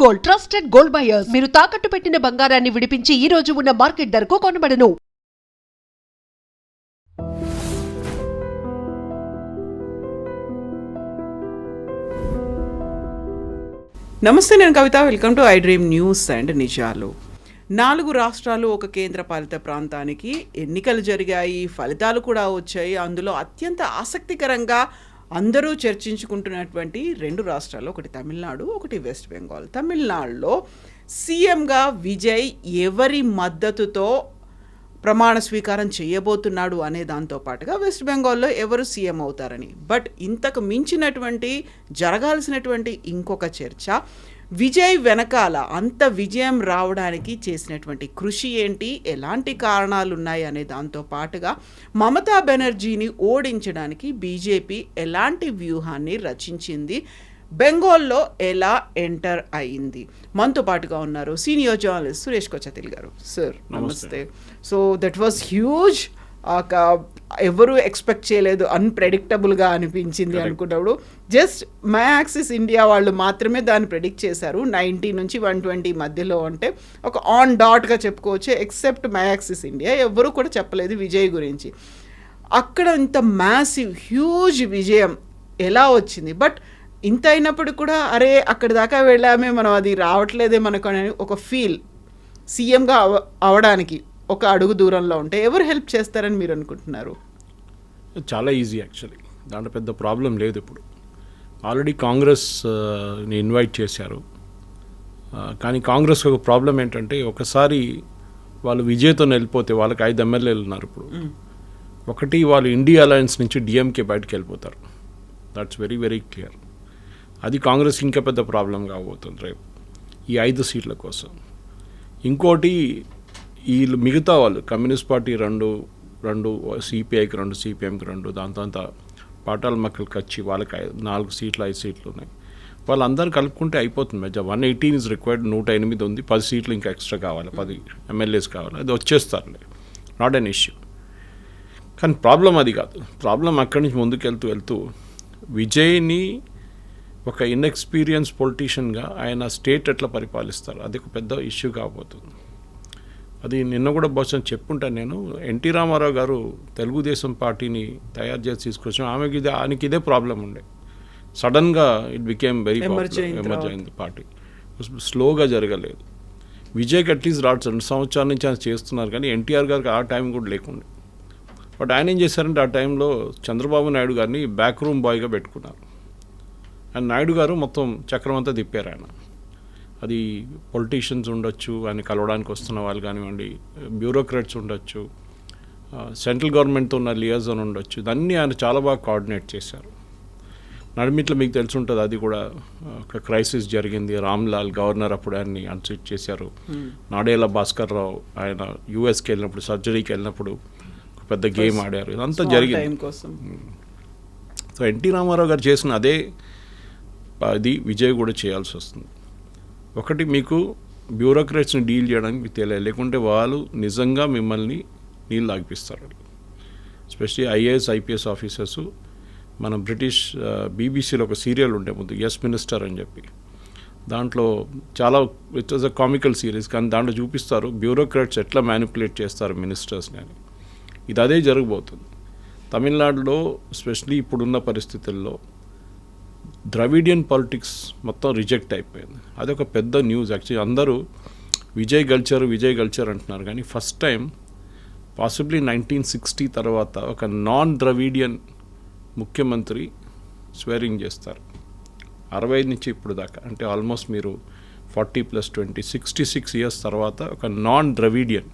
Gold, trusted gold buyers. మీరు తాకట్టు పెట్టిన బంగారాన్ని విడిపించి ఈ రోజు ఉన్న మార్కెట్ ధరకు కొనబడను. నమస్తే, నేను Kavitha. Welcome to I dream news and నిజాలు. 4 రాష్ట్రాలు, ఒక కేంద్ర పాలిత ప్రాంతానికి ఎన్నికలు జరిగాయి, ఫలితాలు కూడా వచ్చాయి. అందులో అత్యంత ఆసక్తికరంగా అందరూ చర్చించుకుంటున్నటువంటి 2 రాష్ట్రాలు, ఒకటి తమిళనాడు, ఒకటి వెస్ట్ బెంగాల్. తమిళనాడులో సీఎంగా విజయ్ ఎవరి మద్దతుతో ప్రమాణ స్వీకారం చేయబోతున్నాడు అనే దాంతో పాటుగా వెస్ట్ బెంగాల్లో ఎవరు సీఎం అవుతారని. బట్ ఇంతకు మించినటువంటి జరగాల్సినటువంటి ఇంకొక చర్చ, విజయ్ వెనకాల అంత విజయం రావడానికి చేసినటువంటి కృషి ఏంటి, ఎలాంటి కారణాలు ఉన్నాయి అనే దాంతో పాటుగా మమతా బెనర్జీని ఓడించడానికి బీజేపీ ఎలాంటి వ్యూహాన్ని రచించింది, బెంగాల్లో ఎలా ఎంటర్ అయింది. మనతో పాటుగా ఉన్నారు సీనియర్ జర్నలిస్ట్ సురేష్ కొచ్చతిల్ గారు. సార్ నమస్తే. So that was huge. ఎవరు ఎక్స్పెక్ట్ చేయలేదు, అన్ప్రెడిక్టబుల్గా అనిపించింది అనుకున్నప్పుడు. జస్ట్ మై యాక్సిస్ ఇండియా వాళ్ళు మాత్రమే దాన్ని ప్రెడిక్ట్ చేశారు. 90 నుంచి 120 మధ్యలో, అంటే ఒక ఆన్ డాట్గా చెప్పుకోవచ్చు. ఎక్సెప్ట్ మై యాక్సిస్ ఇండియా, ఎవరు కూడా చెప్పలేదు విజయ్ గురించి. అక్కడ ఇంత మ్యాసివ్ హ్యూజ్ విజయం ఎలా వచ్చింది? బట్ ఇంత అయినప్పుడు కూడా అరే అక్కడి దాకా వెళ్ళామే, మనం అది రావట్లేదే మనకు అని ఒక ఫీల్. సీఎంగా అవడానికి ఒక అడుగు దూరంలో ఉంటే ఎవరు హెల్ప్ చేస్తారని మీరు అనుకుంటున్నారు? చాలా ఈజీ యాక్చువల్లీ, దాంట్లో పెద్ద ప్రాబ్లం లేదు. ఇప్పుడు ఆల్రెడీ కాంగ్రెస్ని ఇన్వైట్ చేశారు. కానీ కాంగ్రెస్కి ఒక ప్రాబ్లం ఏంటంటే, ఒకసారి వాళ్ళు విజయ్తో వెళ్ళిపోతే వాళ్ళకి 5 ఎమ్మెల్యేలు ఉన్నారు ఇప్పుడు. ఒకటి, వాళ్ళు ఇండియా అలయన్స్ నుంచి డిఎంకే బయటకు వెళ్ళిపోతారు. That's very very clear. అది కాంగ్రెస్కి ఇంకా పెద్ద ప్రాబ్లం కాబోతుంది రేపు ఈ 5 సీట్ల కోసం. ఇంకోటి, వీళ్ళు మిగతా వాళ్ళు కమ్యూనిస్ట్ పార్టీ 2 సిపిఐకి 2 సిపిఎంకి 2 దాంతో అంతా పాటాల మక్కలకి వచ్చి వాళ్ళకి 4 సీట్లు 5 సీట్లు ఉన్నాయి. వాళ్ళందరూ కలుపుకుంటే అయిపోతుంది. మెజా 118 ఇస్ రిక్వైర్డ్. 108 ఉంది. 10 సీట్లు ఇంకా ఎక్స్ట్రా కావాలి, 10 ఎమ్మెల్యేస్ కావాలి. అది వచ్చేస్తారులే, నాట్ అన్ ఇష్యూ. కానీ ప్రాబ్లం అది కాదు. ప్రాబ్లం అక్కడి నుంచి ముందుకు వెళ్తూ విజయ్ని ఒక ఇన్ఎక్స్పీరియన్స్ పొలిటీషియన్గా ఆయన స్టేట్ ఎట్లా పరిపాలిస్తారు, అది ఒక పెద్ద ఇష్యూ కాబోతుంది. అది నిన్న కూడా బహుశా చెప్పుంటాను నేను. ఎన్టీ రామారావు గారు తెలుగుదేశం పార్టీని తయారు చేసి తీసుకొచ్చిన, ఆయనకి ఇదే ప్రాబ్లం ఉండే. సడన్గా ఇట్ బికేమ్ వెరీ ఎమర్జ్ అయింది పార్టీ. స్లోగా జరగలేదు. విజయ్కి అట్లీస్ట్ 2 సంవత్సరాల నుంచి ఆయన చేస్తున్నారు, కానీ ఎన్టీఆర్ గారికి ఆ టైం కూడా లేకుండే. బట్ ఆయన ఏం చేశారంటే, ఆ టైంలో చంద్రబాబు నాయుడు గారిని బ్యాక్ రూమ్ బాయ్గా పెట్టుకున్నారు. అండ్ నాయుడు గారు మొత్తం చక్రం అంతా తిప్పారు ఆయన. అది పొలిటీషియన్స్ ఉండొచ్చు, ఆయన కలవడానికి వస్తున్న వాళ్ళు కానివ్వండి, బ్యూరోక్రాట్స్ ఉండొచ్చు, సెంట్రల్ గవర్నమెంట్తో ఉన్న లియాజన్ ఉండొచ్చు, ఇదన్నీ ఆయన చాలా బాగా కోఆర్డినేట్ చేశారు. నడిమిట్లో మీకు తెలిసి ఉంటుంది, అది కూడా ఒక క్రైసిస్ జరిగింది. రామ్లాల్ గవర్నర్ అప్పుడు ఆయన్ని అన్సీట్ చేశారు. నాడేళ్ల భాస్కర్ రావు ఆయన యూఎస్కి వెళ్ళినప్పుడు, సర్జరీకి వెళ్ళినప్పుడు ఒక పెద్ద గేమ్ ఆడారు. ఇదంతా జరిగింది. సో ఎన్టీ రామారావు గారు చేసిన అదే అది విజయ్ కూడా చేయాల్సి వస్తుంది. ఒకటి, మీకు బ్యూరోక్రాట్స్ని డీల్ చేయడానికి మీకు తెలియదు, లేకుంటే వాళ్ళు నిజంగా మిమ్మల్ని నీళ్ళు ఆగిపిస్తారు. Especially IAS IPS officers. మన బ్రిటిష్ బీబీసీలో ఒక సీరియల్ ఉండే ముందు, ఎస్ మినిస్టర్ అని చెప్పి, దాంట్లో చాలా it was a comical series, కానీ దాంట్లో చూపిస్తారు బ్యూరోక్రాట్స్ ఎట్లా మ్యానిపులేట్ చేస్తారు మినిస్టర్స్ని అని. ఇది అదే జరగబోతుంది తమిళనాడులో. ఎస్పెషలీ ఇప్పుడున్న పరిస్థితుల్లో ద్రవిడియన్ పాలిటిక్స్ మొత్తం రిజెక్ట్ అయిపోయింది. అదొక పెద్ద న్యూస్ యాక్చువల్లీ. అందరూ విజయ్ కల్చర్ అంటున్నారు, కానీ ఫస్ట్ టైం పాసిబ్లీ 1960 తర్వాత ఒక నాన్ ద్రవిడియన్ ముఖ్యమంత్రి స్వేరింగ్ చేస్తారు. 65 నుంచి ఇప్పుడు దాకా, అంటే ఆల్మోస్ట్ మీరు 40 + 20 66 ఇయర్స్ తర్వాత ఒక నాన్ ద్రవిడియన్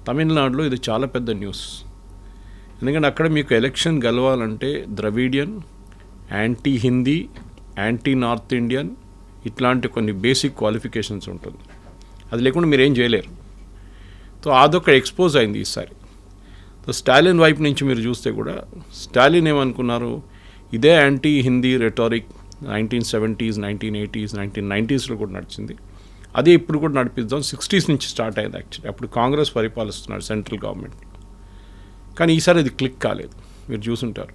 తమిళనాడులో. ఇది చాలా పెద్ద న్యూస్. ఎందుకంటే అక్కడ మీకు ఎలక్షన్ గెలవాలంటే Dravidian, anti Hindi, anti north Indian, ఇట్లాంటి కొన్ని బేసిక్ క్వాలిఫికేషన్స్ ఉంటుంది. అది లేకుండా మీరు ఏం చేయలేరు. సో అదొక ఎక్స్పోజ్ అయింది ఈసారి. సో స్టాలిన్ వైపు నుంచి మీరు చూస్తే కూడా, స్టాలిన్ ఏమనుకున్నారు, ఇదే anti Hindi rhetoric 1970s, 1980s, 1990sలో కూడా నడిచింది. అదే ఇప్పుడు కూడా నడిపిద్దాం. 60s నుంచి స్టార్ట్ అయింది యాక్చువల్లీ. అప్పుడు కాంగ్రెస్ పరిపాలిస్తున్నారు సెంట్రల్ గవర్నమెంట్. కానీ ఈసారి అది క్లిక్ కాలేదు. మీరు చూసుంటారు,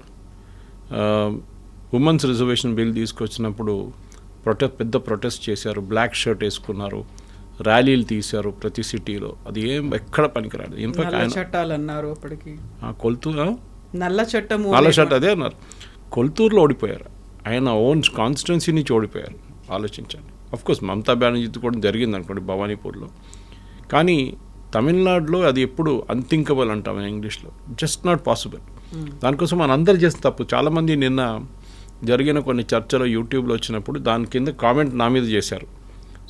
ఉమెన్స్ రిజర్వేషన్ బిల్ తీసుకొచ్చినప్పుడు పెద్ద ప్రొటెస్ట్ చేశారు, బ్లాక్ షర్ట్ వేసుకున్నారు, ర్యాలీలు తీశారు ప్రతి సిటీలో. అది ఏం ఎక్కడ పనికిరాదు. ఇన్ఫాక్ట్ నల్ల ఆయన చట్టాలు అన్నారు అప్పటికి, కొల్తూరు నల్ల చట్టము నల్ల షర్ట్ అదే అన్నారు. కొల్తూరులో ఓడిపోయారు, ఆయన ఓన్ కాన్స్టిట్యున్సీ నుంచి ఓడిపోయారు. ఆలోచించండి. అఫ్కోర్స్ మమతా బెనర్జీతో కూడా జరిగింది అనుకోండి భవానీపూర్లో, కానీ తమిళనాడులో అది ఎప్పుడు అన్థింకబుల్ అంటాం ఇంగ్లీష్లో, జస్ట్ నాట్ పాసిబుల్. దానికోసం మన అందరు చేసిన తప్పు. చాలామంది నిన్న జరిగిన కొన్ని చర్చలు యూట్యూబ్లో వచ్చినప్పుడు దాని కింద కామెంట్ నా మీద చేశారు.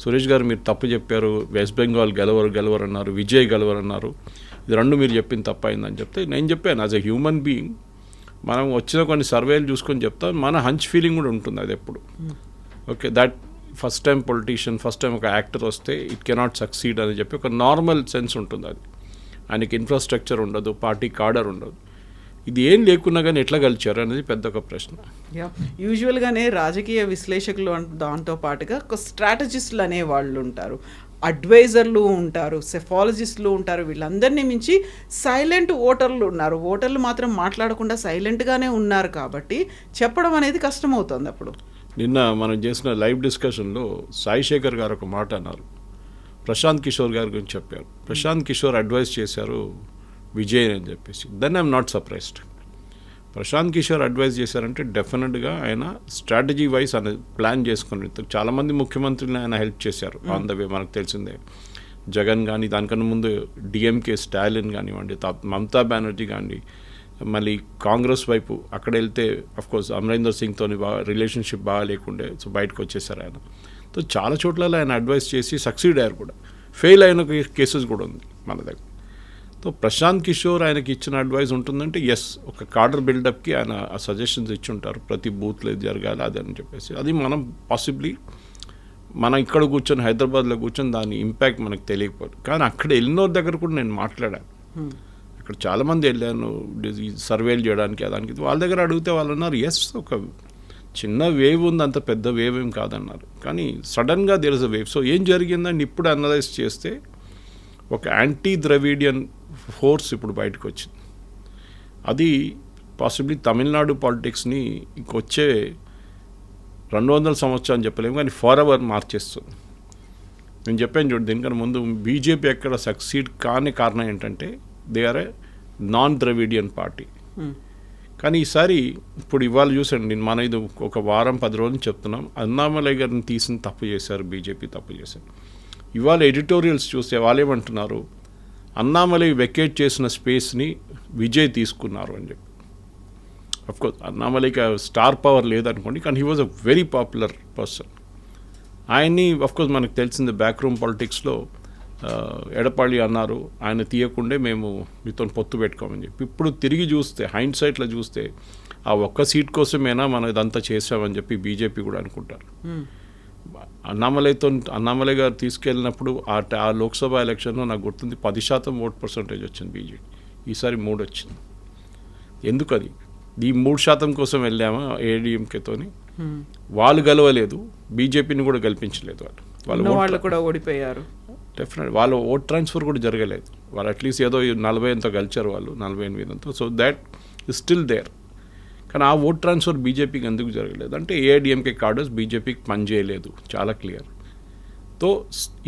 సురేష్ గారు మీరు తప్పు చెప్పారు, వెస్ట్ బెంగాల్ గెలవరు అన్నారు, విజయ్ గెలవరు అన్నారు, ఇది రెండు మీరు చెప్పింది తప్పైందని చెప్తే నేను చెప్పాను, యాజ్ ఎ హ్యూమన్ బీయింగ్ మనం వచ్చిన కొన్ని సర్వేలు చూసుకొని చెప్తాం, మన హంచ్ ఫీలింగ్ కూడా ఉంటుంది అది ఎప్పుడు. Okay, that first time politician, first time ఒక యాక్టర్ వస్తే ఇట్ కెనాట్ సక్సీడ్ అని చెప్పి ఒక నార్మల్ సెన్స్ ఉంటుంది. అది ఆయనకి ఇన్ఫ్రాస్ట్రక్చర్ ఉండదు, పార్టీ కాడర్ ఉండదు. ఇది ఏం లేకున్నా కానీ ఎట్లా గెలిచారు అనేది పెద్ద ఒక ప్రశ్న. యూజువల్గానే రాజకీయ విశ్లేషకులు దాంతో పాటుగా ఒక స్ట్రాటజిస్టులు అనే వాళ్ళు ఉంటారు, అడ్వైజర్లు ఉంటారు, సెఫాలజిస్టులు ఉంటారు. వీళ్ళందరినీ మించి సైలెంట్ ఓటర్లు ఉన్నారు. ఓటర్లు మాత్రం మాట్లాడకుండా సైలెంట్గానే ఉన్నారు కాబట్టి చెప్పడం అనేది కష్టమవుతుంది. అప్పుడు నిన్న మనం చేసిన లైవ్ డిస్కషన్లో సాయి శేఖర్ గారు ఒక మాట అన్నారు, ప్రశాంత్ కిషోర్ గారి గురించి చెప్పారు. ప్రశాంత్ కిషోర్ అడ్వైస్ చేశారు విజయ్ అని చెప్పేసి. Then I'm not surprised. Prashant Kishor advise చేశారంటే డెఫినెట్గా ఆయన స్ట్రాటజీ వైజ్ ఆయన ప్లాన్ చేసుకుని, చాలామంది ముఖ్యమంత్రులను ఆయన హెల్ప్ చేశారు ఆన్ ద వే. మనకు తెలిసిందే జగన్ కానీ, దానికన్నా ముందు డిఎంకే స్టాలిన్ కానివ్వండి, మమతా బెనర్జీ కానీ, మళ్ళీ కాంగ్రెస్ వైపు అక్కడ వెళ్తే అఫ్కోర్స్ అమరీందర్ సింగ్తో రిలేషన్షిప్ బాగా లేకుండే, సో బయటకు వచ్చేసారు ఆయన. సో చాలా చోట్ల ఆయన అడ్వైస్ చేసి సక్సీడ్ అయ్యారు కూడా. ఫెయిల్ అయిన కేసెస్ కూడా ఉంది మన దగ్గర. సో ప్రశాంత్ కిషోర్ ఆయనకి ఇచ్చిన అడ్వైస్ ఉంటుందంటే ఎస్, ఒక కార్డర్ బిల్డప్కి ఆయన సజెషన్స్ ఇచ్చి ఉంటారు, ప్రతి బూత్లో ఇది జరగాలి అది అని చెప్పేసి. అది మనం పాసిబ్లీ మనం ఇక్కడ కూర్చొని హైదరాబాద్లో కూర్చొని దాని ఇంపాక్ట్ మనకు తెలియకపోదు. కానీ అక్కడ వెళ్ళిన దగ్గర కూడా నేను మాట్లాడాను. అక్కడ చాలామంది వెళ్ళాను సర్వేలు చేయడానికి, దానికి వాళ్ళ దగ్గర అడిగితే వాళ్ళు అన్నారు ఎస్, ఒక చిన్న వేవ్ ఉంది, అంత పెద్ద వేవ్ ఏం కాదన్నారు. కానీ సడన్గా there is a wave. So ఏం జరిగిందని ఇప్పుడు అనలైజ్ చేస్తే ఒక యాంటీ ద్రవిడియన్ ఫోర్స్ ఇప్పుడు బయటకు వచ్చింది. అది పాసిబ్లీ తమిళనాడు పాలిటిక్స్ని ఇంకొచ్చే 200 సంవత్సరాలు అని చెప్పలేము, కానీ ఫర్ ఎవర్ మార్చేస్తుంది. నేను చెప్పాను చూడు, దీనికన్నా ముందు బీజేపీ ఎక్కడ సక్సీడ్ కాని కారణం ఏంటంటే they are a non Dravidian party. కానీ ఈసారి ఇప్పుడు ఇవాళ చూసండి, నేను మన ఇది ఒక వారం 10 రోజులు చెప్తున్నాం, అన్నామలై గారిని తీసిన తప్పు చేశారు, బీజేపీ తప్పు చేశారు. ఇవాళ ఎడిటోరియల్స్ చూస్తే వాళ్ళు ఏమంటున్నారు, అన్నామలై వెకేట్ చేసిన స్పేస్ని విజయ్ తీసుకున్నారు అని చెప్పి. అఫ్కోర్స్ అన్నామలైకి స్టార్ పవర్ లేదనుకోండి, కానీ he was a very popular person. ఆయన్ని అఫ్కోర్స్ మనకు తెలిసింది బ్యాక్ రూమ్ పాలిటిక్స్లో ఎడపాళి అన్నారు, ఆయన తీయకుండే మేము మీతో పొత్తు పెట్టుకోమని చెప్పి. ఇప్పుడు తిరిగి చూస్తే హైండ్ సైట్లో చూస్తే ఆ ఒక్క సీట్ కోసమేనా మనం ఇదంతా చేసామని చెప్పి బీజేపీ కూడా అనుకుంటారు. అన్నామలై గారు తీసుకెళ్ళినప్పుడు ఆ లోక్సభ ఎలక్షన్లో నాకు గుర్తుంది 10% ఓట్ పర్సంటేజ్ వచ్చింది బీజేపీ. ఈసారి 3 వచ్చింది. ఎందుకు అది? ఈ 3% కోసం వెళ్ళామా ఏడీఎంకేతోని? వాళ్ళు గెలవలేదు, బీజేపీని కూడా గెలిపించలేదు. వాళ్ళు కూడా ఓడిపోయారు. డెఫినెట్ వాళ్ళ ఓట్ ట్రాన్స్ఫర్ కూడా జరగలేదు. వాళ్ళు అట్లీస్ట్ ఏదో 40 ఎంతో గెలిచారు, వాళ్ళు 48 ఎంతో. So that is still there. కానీ ఆ ఓట్ ట్రాన్స్ఫర్ బీజేపీకి ఎందుకు జరగలేదు అంటే ఏఐడిఎంకే కార్డర్స్ బీజేపీకి పనిచేయలేదు, చాలా క్లియర్. సో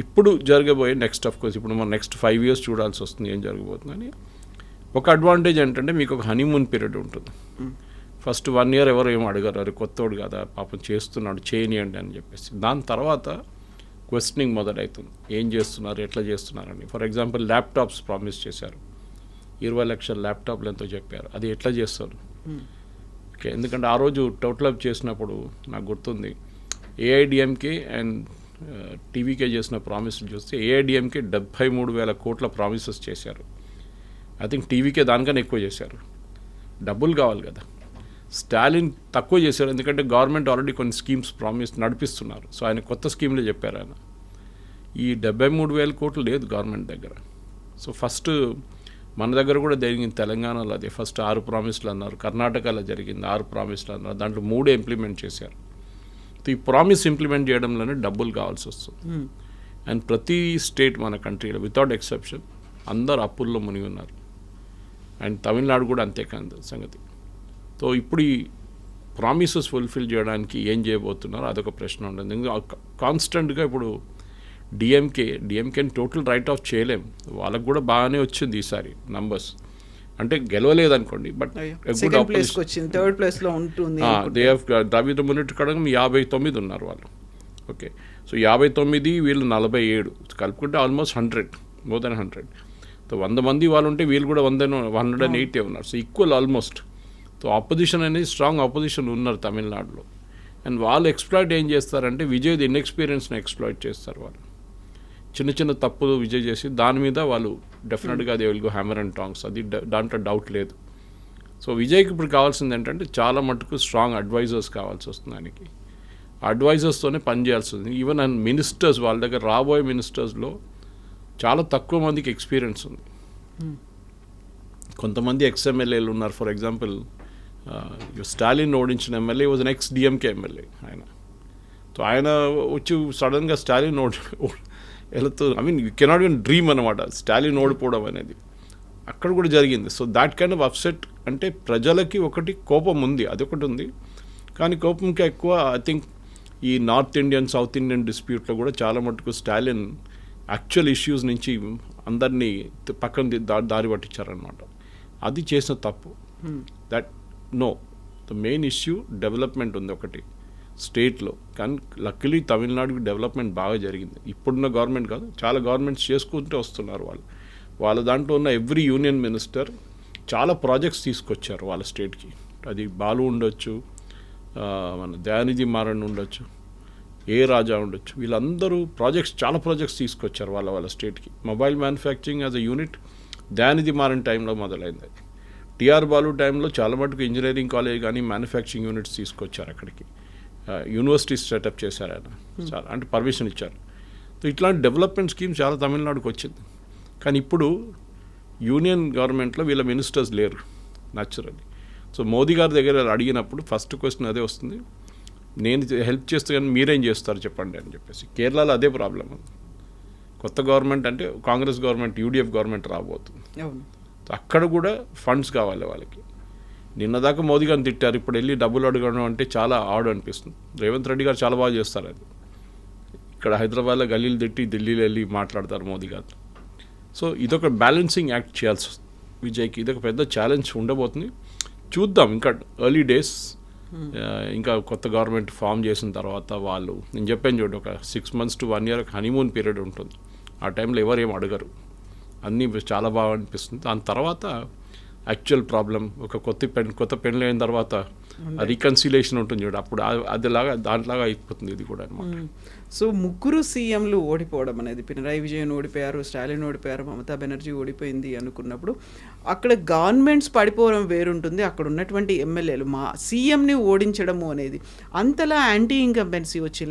ఇప్పుడు జరగబోయే నెక్స్ట్ అఫ్కోర్స్ ఇప్పుడు మనం నెక్స్ట్ 5 years చూడాల్సి వస్తుంది ఏం జరగబోతుందని. ఒక అడ్వాంటేజ్ ఏంటంటే మీకు ఒక హనీమూన్ పీరియడ్ ఉంటుంది. ఫస్ట్ 1 year ఎవరు ఏమో అడగారు, అరే కొత్తోడు కదా పాపం చేస్తున్నాడు చేయనియండి అని చెప్పేసి. దాని తర్వాత క్వశ్చనింగ్ మొదలవుతుంది, ఏం చేస్తున్నారు, ఎట్లా చేస్తున్నారని. ఫర్ ఎగ్జాంపుల్ ల్యాప్టాప్స్ ప్రామిస్ చేశారు, 20 లక్షల ల్యాప్టాప్లు ఎంతో చెప్పారు, అది ఎట్లా చేస్తారు? ఓకే, ఎందుకంటే ఆ రోజు టోటల్ అప్ చేసినప్పుడు నాకు గుర్తుంది ఏఐడిఎంకే అండ్ టీవీకే చేసిన ప్రామిస్లు చూస్తే ఏఐడిఎంకే 73,000 కోట్ల ప్రామిసెస్ చేశారు. ఐ థింక్ టీవీకే దానికన్నా ఎక్కువ చేశారు. డబ్బులు కావాలి కదా. స్టాలిన్ తక్కువ చేశారు, ఎందుకంటే గవర్నమెంట్ ఆల్రెడీ కొన్ని స్కీమ్స్ ప్రామిస్ నడిపిస్తున్నారు. సో ఆయన కొత్త స్కీమ్లే చెప్పారు ఆయన. ఈ 73,000 కోట్లు లేదు గవర్నమెంట్ దగ్గర. సో ఫస్ట్ మన దగ్గర కూడా జరిగింది తెలంగాణలో అదే. ఫస్ట్ 6 ప్రామిస్లు అన్నారు, కర్ణాటకలో జరిగింది 6 ప్రామిస్లు అన్నారు, దాంట్లో 3 ఇంప్లిమెంట్ చేశారు. సో ఈ ప్రామిస్ ఇంప్లిమెంట్ చేయడంలోనే డబ్బులు కావాల్సి వస్తుంది. అండ్ ప్రతి స్టేట్ మన కంట్రీలో వితౌట్ ఎక్సెప్షన్ అందరు అప్పుల్లో మునిగి ఉన్నారు. అండ్ తమిళనాడు కూడా అంతే కాదు సంగతి. సో ఇప్పుడు ప్రామిసెస్ ఫుల్ఫిల్ చేయడానికి ఏం చేయబోతున్నారో అదొక ప్రశ్న ఉంటుంది. కాన్స్టెంట్గా ఇప్పుడు డిఎంకేని టోటల్ రైట్ ఆఫ్ చేయలేం. వాళ్ళకు కూడా బాగానే వచ్చింది ఈసారి నంబర్స్, అంటే గెలవలేదు అనుకోండి, బట్ సెకండ్ ప్లేస్కి వచ్చింది, థర్డ్ ప్లేస్లో ఉంటుంది. దే హ్యావ్ ద్రవిడ మున్నెట్టు కడగం 59 ఉన్నారు వాళ్ళు. ఓకే, సో 59 వీళ్ళు 47 కలుపుకుంటే ఆల్మోస్ట్ 100, మోర్ దెన్ 100. సో 100 మంది వాళ్ళు ఉంటే వీళ్ళు కూడా 180 ఉన్నారు. So equal almost. So opposition అనేది స్ట్రాంగ్ ఆపోజిషన్ ఉన్నారు తమిళనాడులో. అండ్ వాళ్ళు ఎక్స్ప్లాయిట్ ఏం చేస్తారంటే విజయ్ ఇన్ఎక్స్పీరియన్స్ని ఎక్స్ప్లాయిట్ చేస్తారు. వాళ్ళు చిన్న చిన్న తప్పులు విజయ్ చేసి దాని మీద వాళ్ళు డెఫినెట్గా they will go hammer and tongs, అది దాంట్లో డౌట్ లేదు. సో విజయ్కి ఇప్పుడు కావాల్సింది ఏంటంటే చాలా మటుకు స్ట్రాంగ్ అడ్వైజర్స్ కావాల్సి వస్తుంది. ఆయనకి అడ్వైజర్స్తోనే పనిచేయాల్సి వస్తుంది. ఈవెన్ అండ్ మినిస్టర్స్, వాళ్ళ దగ్గర రాబోయే మినిస్టర్స్లో చాలా తక్కువ మందికి ఎక్స్పీరియన్స్ ఉంది. కొంతమంది ఎక్స్ఎమ్మెల్యేలు ఉన్నారు. ఫర్ ఎగ్జాంపుల్ స్టాలిన్ ఓడించిన MLA was X DMK MLA ఆయన. సో ఆయన వచ్చి సడన్గా స్టాలిన్ వెళుతూ, I mean you cannot even dream అనమాట స్టాలిన్ ఓడిపోవడం అనేది. అక్కడ కూడా జరిగింది. So that kind of upset, అంటే ప్రజలకి ఒకటి కోపం ఉంది, అదొకటి ఉంది. కానీ కోపంకి ఎక్కువ ఐ థింక్ ఈ నార్త్ ఇండియన్ సౌత్ ఇండియన్ డిస్ప్యూట్లో కూడా చాలా మటుకు స్టాలిన్ యాక్చువల్ ఇష్యూస్ నుంచి అందరినీ పక్కన దారి పట్టించారనమాట. అది చేసిన తప్పు. That no, the main issue development ఉంది ఒకటి స్టేట్లో. కానీ లక్కీలీ తమిళనాడుకి డెవలప్మెంట్ బాగా జరిగింది. ఇప్పుడున్న గవర్నమెంట్ కాదు, చాలా గవర్నమెంట్స్ చేసుకుంటూ వస్తున్నారు వాళ్ళు. వాళ్ళ దాంట్లో ఉన్న ఎవ్రీ యూనియన్ మినిస్టర్ చాలా ప్రాజెక్ట్స్ తీసుకొచ్చారు వాళ్ళ స్టేట్కి. అది బాలు ఉండొచ్చు, మన దయానిధి మారన్ ఉండొచ్చు, ఏ రాజా ఉండొచ్చు, వీళ్ళందరూ చాలా ప్రాజెక్ట్స్ తీసుకొచ్చారు వాళ్ళ స్టేట్కి. Mobile manufacturing as a unit Dayanidhi Maran టైంలో మొదలైంది. అది టిఆర్ బాలు టైంలో చాలా మటుకు ఇంజనీరింగ్ కాలేజ్ కానీ మ్యానుఫ్యాక్చరింగ్ యూనిట్స్ తీసుకొచ్చారు అక్కడికి. యూనివర్సిటీస్ సెటప్ చేశారు ఆయన, చాలా అంటే పర్మిషన్ ఇచ్చారు. సో ఇట్లాంటి డెవలప్మెంట్ స్కీమ్స్ చాలా తమిళనాడుకు వచ్చింది. కానీ ఇప్పుడు యూనియన్ గవర్నమెంట్లో వీళ్ళ మినిస్టర్స్ లేరు న్యాచురల్లీ. సో మోదీ గారి దగ్గర అడిగినప్పుడు ఫస్ట్ క్వశ్చన్ అదే వస్తుంది, నేను హెల్ప్ చేస్తే కానీ మీరేం చేస్తారు చెప్పండి అని చెప్పేసి. కేరళలో అదే ప్రాబ్లం ఉంది. కొత్త గవర్నమెంట్ అంటే కాంగ్రెస్ గవర్నమెంట్, యూడిఎఫ్ గవర్నమెంట్ రాబోతుంది. అక్కడ కూడా ఫండ్స్ కావాలి వాళ్ళకి. నిన్నదాకా మోదీ గారిని తిట్టారు, ఇప్పుడు వెళ్ళి డబ్బులు అడగడం అంటే చాలా ఆడు అనిపిస్తుంది. రేవంత్ రెడ్డి గారు చాలా బాగా చేస్తారు అది. ఇక్కడ హైదరాబాద్లో గల్లీలు తిట్టి ఢిల్లీలో వెళ్ళి మాట్లాడతారు మోదీ గారు. సో ఇదొక బ్యాలెన్సింగ్ యాక్ట్ చేయాల్సి వస్తుంది విజయ్కి. ఇదొక పెద్ద ఛాలెంజ్ ఉండబోతుంది. చూద్దాం, ఇంకా ఎర్లీ డేస్. ఇంకా కొత్త గవర్నమెంట్ ఫామ్ చేసిన తర్వాత వాళ్ళు, నేను చెప్పాను చూడండి, ఒక 6 months to 1 year honeymoon period ఉంటుంది. ఆ టైంలో ఎవరు ఏం అడగరు, అన్నీ చాలా బాగా అనిపిస్తుంది. దాని తర్వాత యాక్చువల్ ప్రాబ్లం, ఒక కొత్త పెళ్ళి అయిన తర్వాత రీకన్సిలేషన్ ఉంటుంది చూడు, అప్పుడు దాంట్లాగా అయిపోతుంది ఇది కూడా అనమాట. సో ముగ్గురు సీఎంలు ఓడిపోవడం అనేది, పినరాయి విజయన్ ఓడిపోయారు, స్టాలిన్ ఓడిపోయారు, మమతా బెనర్జీ ఓడిపోయింది అనుకున్నప్పుడు అక్కడ గవర్నమెంట్స్ పడిపోవడం వేరుంటుంది, అక్కడ ఉన్నటువంటి ఎమ్మెల్యేలు మా సీఎంని ఓడించడము అనేది. అంతలా యాంటీ ఇన్కంబెన్సీ వచ్చి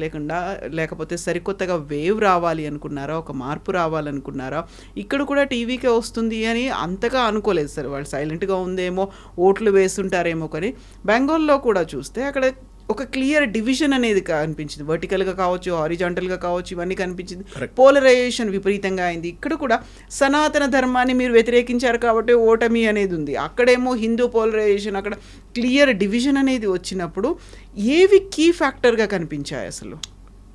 లేకపోతే సరికొత్తగా వేవ్ రావాలి అనుకున్నారా, ఒక మార్పు రావాలనుకున్నారా? ఇక్కడ కూడా టీవీకే వస్తుంది అని అంతగా అనుకోలేదు సార్. వాళ్ళు సైలెంట్గా ఉందేమో, ఓట్లు వేస్తుంటారేమో. కానీ బెంగాల్లో కూడా చూస్తే అక్కడ ఒక క్లియర్ డివిజన్ అనేది కనిపించింది. వర్టికల్గా కావచ్చు, హారిజాంటల్గా కావచ్చు, ఇవన్నీ కనిపించింది. పోలరైజేషన్ విపరీతంగా అయింది. ఇక్కడ కూడా సనాతన ధర్మాన్ని మీరు వ్యతిరేకించారు కాబట్టి ఓటమి అనేది ఉంది. అక్కడేమో హిందూ పోలరైజేషన్, అక్కడ క్లియర్ డివిజన్ అనేది వచ్చినప్పుడు ఏవి కీ ఫ్యాక్టర్గా కనిపించాయి అసలు?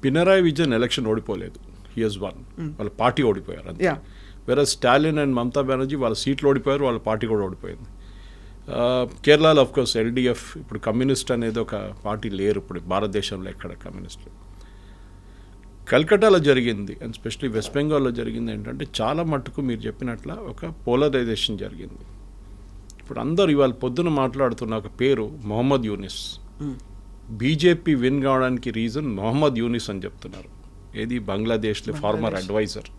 పినరాయి విజయన్ ఎలక్షన్ ఓడిపోలేదు, హీ హస్ వన్. వాళ్ళ పార్టీ ఓడిపోయారు అంతే. వేరే స్టాలిన్ అండ్ మమతా బెనర్జీ వాళ్ళ సీట్లు ఓడిపోయారు, వాళ్ళ పార్టీ కూడా ఓడిపోయింది. కేరళలో ఆఫ్కోర్స్ ఎల్డిఎఫ్, ఇప్పుడు కమ్యూనిస్ట్ అనేది ఒక పార్టీ లేరు ఇప్పుడు భారతదేశంలో ఎక్కడ కమ్యూనిస్టులు. కల్కటాలో జరిగింది అండ్ స్పెషలీ వెస్ట్ బెంగాల్లో జరిగింది ఏంటంటే చాలా మట్టుకు మీరు చెప్పినట్ల ఒక పోలరైజేషన్ జరిగింది. ఇప్పుడు అందరూ ఇవాళ పొద్దున మాట్లాడుతున్న ఒక పేరు మొహమ్మద్ యూనిస్. బీజేపీ విన్ కావడానికి రీజన్ మొహమ్మద్ యూనిస్ అని చెప్తున్నారు. ఏది బంగ్లాదేశ్లో ఫార్మర్ అడ్వైజర్.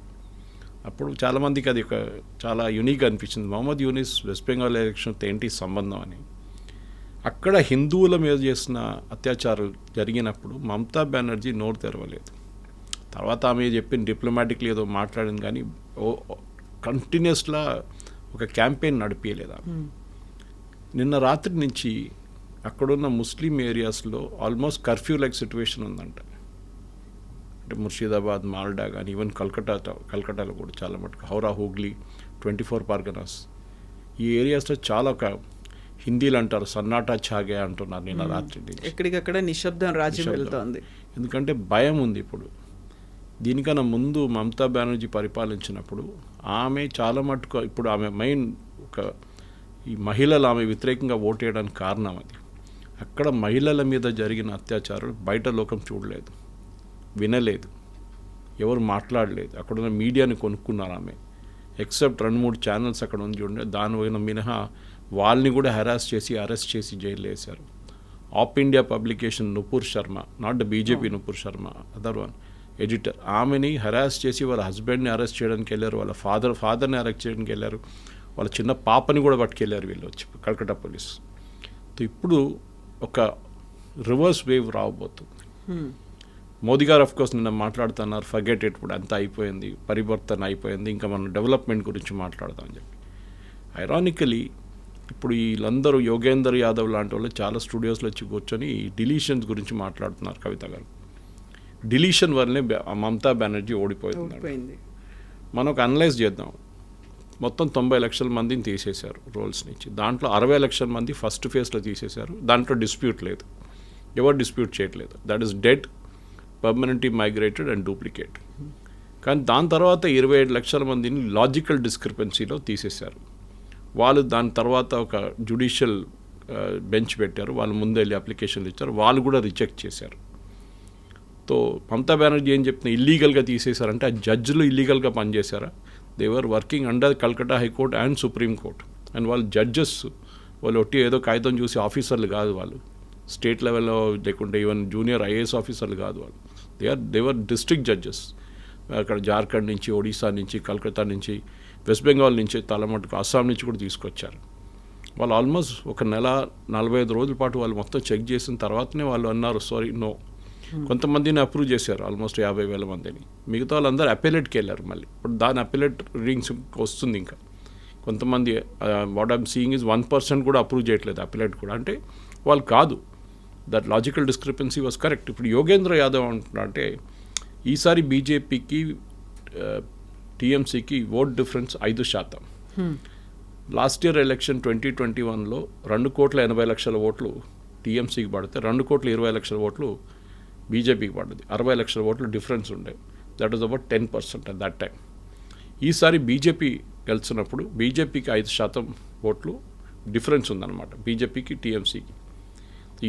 అప్పుడు చాలామందికి అది ఒక చాలా యూనిక్ అనిపించింది. మొహమ్మద్ యూనిస్ వెస్ట్ బెంగాల్ ఎలక్షన్తో ఏంటి సంబంధం అని. అక్కడ హిందువుల మీద చేసిన అత్యాచారాలు జరిగినప్పుడు మమతా బెనర్జీ నోరు తెరవలేదు. తర్వాత ఆమె చెప్పిన డిప్లొమాటిక్లీ ఏదో మాట్లాడింది, కానీ కంటిన్యూస్లా ఒక క్యాంపెయిన్ నడిపించలేదు. నిన్న రాత్రి నుంచి అక్కడున్న ముస్లిం ఏరియాస్లో ఆల్మోస్ట్ కర్ఫ్యూ లైక్ సిచ్యువేషన్ ఉందంట. అంటే ముర్షిదాబాద్, మాల్డా కానీ ఈవెన్ కల్కటాలో కూడా చాలా మటుకు, హౌరా, హూగ్లీ, 24 పర్గనాస్, ఈ ఏరియాస్లో చాలా ఒక హిందీలో అంటారు సన్నాటా ఛాగే అంటున్నారు నిన్న రాత్రి నుంచి. ఎక్కడికక్కడ నిశ్శబ్దం రాజ్యం వెళ్తోంది. ఎందుకంటే భయం ఉంది ఇప్పుడు. దీనికన్నా ముందు మమతా బెనర్జీ పరిపాలించినప్పుడు ఆమె చాలా మటుకు ఇప్పుడు ఆమె మెయిన్ ఈ మహిళలు ఆమె వ్యతిరేకంగా ఓటేయడానికి కారణం అది. అక్కడ మహిళల మీద జరిగిన అత్యాచారాలు బయట లోకం చూడలేదు, వినలేదు, ఎవరు మాట్లాడలేదు. అక్కడున్న మీడియాని కొనుక్కున్నారు ఆమె. ఎక్సెప్ట్ 2-3 ఛానల్స్ అక్కడ ఉంది చూడండి, దాని మినహా వాళ్ళని కూడా హెరాస్ చేసి అరెస్ట్ చేసి జైల్లో వేశారు. Of India publication Nupur Sharma, not the BJP Nupur Sharma, other one editor, ఆమెని హెరాస్ చేసి వాళ్ళ హస్బెండ్ని అరెస్ట్ చేయడానికి వెళ్ళారు, వాళ్ళ ఫాదర్ని అరెస్ట్ చేయడానికి వెళ్ళారు, వాళ్ళ చిన్న పాపని కూడా పట్టుకెళ్ళారు వీళ్ళు వచ్చి కల్కట్టా పోలీస్. ఇప్పుడు ఒక రివర్స్ వేవ్ రావబోతుంది. మోదీ గారు ఆఫ్కోర్స్ నిన్న మాట్లాడుతున్నారు ఫర్గెట్ ఇట్, ఇప్పుడు అంతా అయిపోయింది, పరివర్తన అయిపోయింది, ఇంకా మనం డెవలప్మెంట్ గురించి మాట్లాడదామని చెప్పి. ఐరానికలీ ఇప్పుడు వీళ్ళందరూ యోగేందర్ యాదవ్ లాంటి వాళ్ళు చాలా స్టూడియోస్లో వచ్చి కూర్చొని డిలీషన్స్ గురించి మాట్లాడుతున్నారు. కవిత గారు, డిలీషన్ వల్లనే మమతా బెనర్జీ ఓడిపోయింది. మనం ఒక అనలైజ్ చేద్దాం. మొత్తం 90 లక్షల మందిని తీసేశారు రోల్స్ నుంచి. దాంట్లో 60 లక్షల మంది ఫస్ట్ ఫేజ్లో తీసేశారు. దాంట్లో డిస్ప్యూట్ లేదు, ఎవరు డిస్ప్యూట్ చేయట్లేదు. That is dead, permanently migrated and duplicate. కానీ దాని తర్వాత 27 లక్షల మందిని లాజికల్ డిస్క్రిపెన్సీలో తీసేశారు. వాళ్ళు దాని తర్వాత ఒక జ్యుడిషియల్ బెంచ్ పెట్టారు, వాళ్ళు ముందు వెళ్ళి అప్లికేషన్లు ఇచ్చారు, వాళ్ళు కూడా రిజెక్ట్ చేశారు. తో మమతా బెనర్జీ ఏం చెప్తున్నా, ఇల్లీగల్గా తీసేశారంటే ఆ జడ్జిలు ఇల్లీగల్గా పనిచేశారా? They were working under Calcutta high court and supreme court. And వాళ్ళు జడ్జెస్, వాళ్ళు ఒట్టి ఏదో కాగితం చూసి ఆఫీసర్లు కాదు, వాళ్ళు స్టేట్ లెవెల్లో లేకుంటే ఈవెన్ జూనియర్ ఐఏఎస్ ఆఫీసర్లు కాదు వాళ్ళు. దేవర్ డిస్ట్రిక్ట్ జడ్జెస్. అక్కడ జార్ఖండ్ నుంచి, ఒడిశా నుంచి, కల్కత్తా నుంచి, వెస్ట్ బెంగాల్ నుంచి, తలమటుకు అస్సాం నుంచి కూడా తీసుకొచ్చారు. వాళ్ళు ఆల్మోస్ట్ ఒక నెల 45 రోజుల పాటు వాళ్ళు మొత్తం చెక్ చేసిన తర్వాతనే వాళ్ళు అన్నారు సారీ నో. కొంతమందిని అప్రూవ్ చేశారు, ఆల్మోస్ట్ 50,000 మందిని. మిగతా వాళ్ళందరూ అపెలేట్కి వెళ్ళారు. మళ్ళీ ఇప్పుడు దాని అపెలేట్ రీడింగ్స్ వస్తుంది. ఇంకా కొంతమంది వాట్ ఐమ్ సీయింగ్ ఇస్ 1% కూడా అప్రూవ్ చేయట్లేదు అపెలేట్ కూడా. అంటే వాళ్ళు కాదు, that logical discrepancy was correct. ఇప్పుడు యోగేంద్ర యాదవ్ అంటున్నా అంటే ఈసారి బీజేపీకి టీఎంసీకి vote difference 5%. Last year election 2021లో 2,80,00,000 ఓట్లు టీఎంసీకి పడితే 2,20,00,000 ఓట్లు బీజేపీకి పడ్డది. 60,00,000 ఓట్లు డిఫరెన్స్ ఉండే. That is about 10% at that time. ఈసారి బీజేపీ గెలిచినప్పుడు బీజేపీకి 5% ఓట్లు డిఫరెన్స్ ఉందన్నమాట, బీజేపీకి టీఎంసీకి.